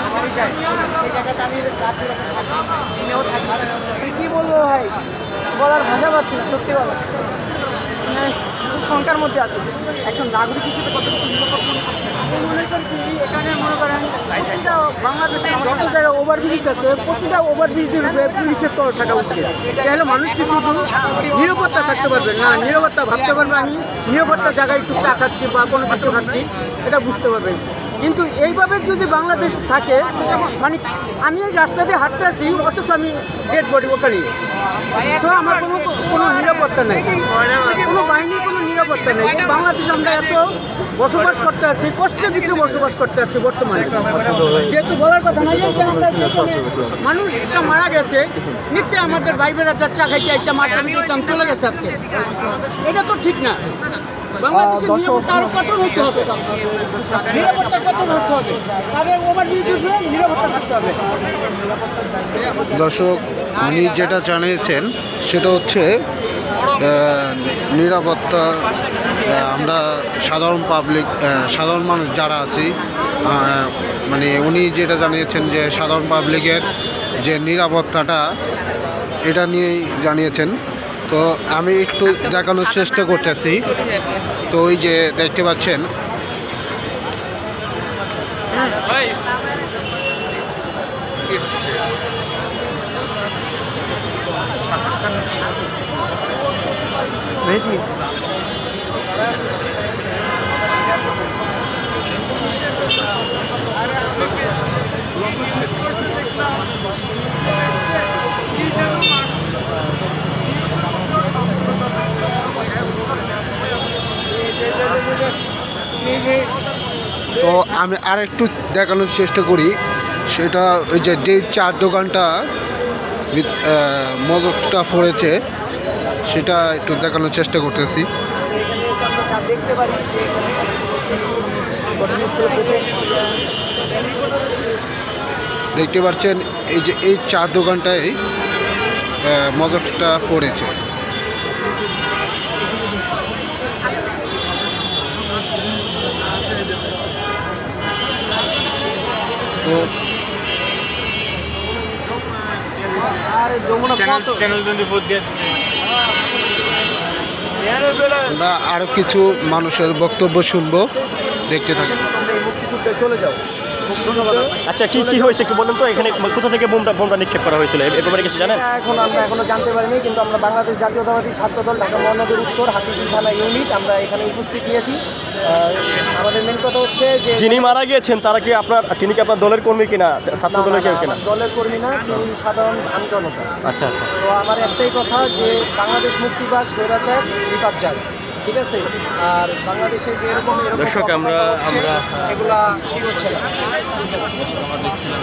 আমারই যাই এই জায়গাতে আমি রাত্রে দিনেও থাকি। কী বলবো ভাই, বলার ভাষা পাচ্ছি না, সত্যি বলা মানে খুব শঙ্কার মধ্যে আছে। একজন নাগরিক হিসেবে কতটুকু নিরাপদ মনে করছেন? মনে করছি এখানে মনে করেন প্রতিটা বাংলাদেশে সকল জায়গায় ওভারব্রিজ আছে, প্রতিটা ওভারব্রিজের উপরে পুলিশের তরফ থাকা উচিত। তাহলে মানুষ কি শুধু নিরাপত্তা থাকতে পারবে না, নিরাপত্তা ভাবতে পারবে আমি নিরাপত্তা জায়গায় একটু চা খাচ্ছি বা কোনো কিছু খাচ্ছি, এটা বুঝতে পারবে। কিন্তু এইভাবে যদি বাংলাদেশ থাকে, মানে আমি এই রাস্তা দিয়ে হাঁটতে আসি অথচ আমি ডেড বডি ওখানে, সো আমার কোনো নিরাপত্তা নেই, কোনো বাহিনীর কোনো নিরাপত্তা নেই। বাংলাদেশে আমরা এত বসবাস করতে আসছি, কষ্টের ভিতরে বসবাস করতে আসছি বর্তমানে, যেহেতু বলার কথা না যে আমরা মানুষটা মারা গেছে, নিশ্চয়ই আমাদের ভাই বোনেরা চা খাইতে একটা মাঠে দিতাম চলে গেছে আজকে, এটা তো ঠিক না। বাংলাদেশের নিরাপত্তা আরও কঠোর হতে হবে, নিরাপত্তা কঠোর হতে হবে, তাদের ওভারব্রিজ নিরাপত্তা থাকতে হবে। দর্শক, উনি যেটা জানিয়েছেন সেটা হচ্ছে নিরাপত্তা, আমরা সাধারণ পাবলিক, সাধারণ মানুষ যারা আছি, মানে উনি যেটা জানিয়েছেন যে সাধারণ পাবলিকের যে নিরাপত্তাটা, এটা নিয়েই জানিয়েছেন। তো আমি একটু দেখানোর চেষ্টা করতেছি। তো ওই যে দেখতে পাচ্ছেন, তো আমি আর একটু দেখানোর চেষ্টা করি। সেটা ওই যে চার দোকানটা মদকটা পড়েছে, সেটা একটু দেখানোর চেষ্টা করতেছি। দেখতে পাচ্ছেন এই যে এই চার দোকানটায় মদকটা পড়েছে। তো আমরা আরো কিছু মানুষের বক্তব্য শুনবো, দেখতে থাকি। মুক্তিযুদ্ধে চলে যাও। আচ্ছা, কি কি হয়েছে একটু বলুন তো, এখানে কোথা থেকে বোমটা নিক্ষেপ করা হয়েছিল, এ ব্যাপারে কিছু জানেন? আমরা এখনো জানতে পারিনি, কিন্তু আমরা বাংলাদেশ জাতীয়তাবাদী ছাত্রদল ঢাকা মহানগর উত্তর হাতিঝিল থানা ইউনিট আমরা এখানে উপস্থিত নিয়েছি। আমাদের মেন কথা হচ্ছে যে যিনি মারা গিয়েছেন তিনি কি আপনার দলের কর্মী কিনা, ছাত্র দলের কেউ কিনা? দলের কর্মী না, তিনি সাধারণ জনতা। আচ্ছা আচ্ছা। তো আমার একটাই কথা যে বাংলাদেশ মুক্তিবাদ, স্বৈরাচার, বিপাদ চাই, ঠিক আছে? আর বাংলাদেশে যে এরকম দর্শক, আমরা এগুলা ঠিক হচ্ছে না, ঠিক আছে? আমরা দেখছিলাম